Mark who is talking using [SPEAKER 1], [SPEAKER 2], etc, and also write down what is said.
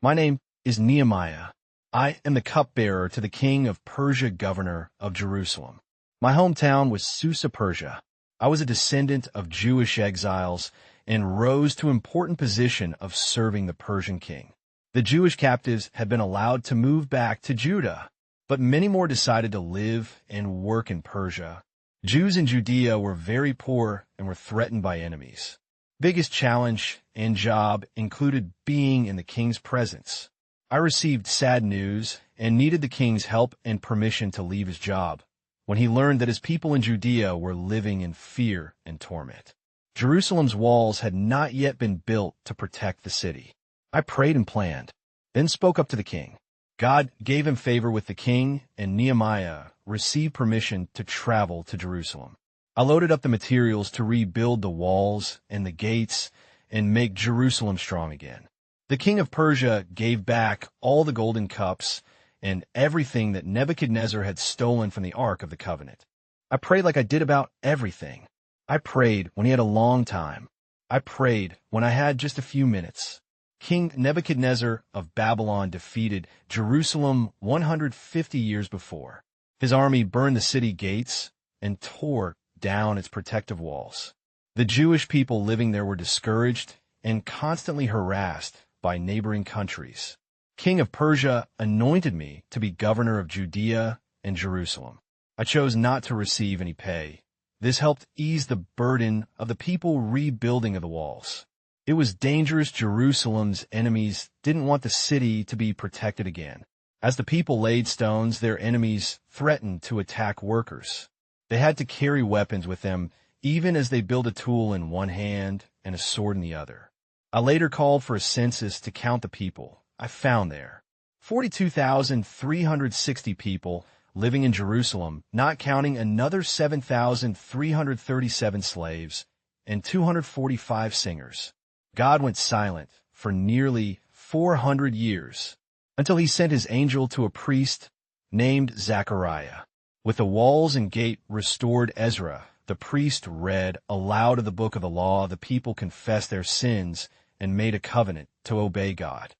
[SPEAKER 1] My name is Nehemiah. I am the cupbearer to the king of Persia, governor of Jerusalem. My hometown was Susa, Persia. I was a descendant of Jewish exiles and rose to an important position of serving the Persian king. The Jewish captives had been allowed to move back to Judah, but many more decided to live and work in Persia. Jews in Judea were very poor and were threatened by enemies. Biggest challenge and job included being in the king's presence. I received sad news and needed the king's help and permission to leave his job when he learned that his people in Judea were living in fear and torment. Jerusalem's walls had not yet been built to protect the city. I prayed and planned, then spoke up to the king. God gave him favor with the king, and Nehemiah received permission to travel to Jerusalem. I loaded up the materials to rebuild the walls and the gates and make Jerusalem strong again. The king of Persia gave back all the golden cups and everything that Nebuchadnezzar had stolen from the Ark of the Covenant. I prayed like I did about everything. I prayed when he had a long time. I prayed when I had just a few minutes. King Nebuchadnezzar of Babylon defeated Jerusalem 150 years before. His army burned the city gates and tore down its protective walls. The Jewish people living there were discouraged and constantly harassed by neighboring countries. King of Persia anointed me to be governor of Judea and Jerusalem. I chose not to receive any pay. This helped ease the burden of the people rebuilding of the walls. It was dangerous. Jerusalem's enemies didn't want the city to be protected again. As the people laid stones, their enemies threatened to attack workers. They had to carry weapons with them, even as they built a tool in one hand and a sword in the other. I later called for a census to count the people. I found there 42,360 people living in Jerusalem, not counting another 7,337 slaves and 245 singers. God went silent for nearly 400 years until he sent his angel to a priest named Zechariah. With the walls and gate restored, Ezra, the priest, read aloud of the book of the law. The people confessed their sins and made a covenant to obey God.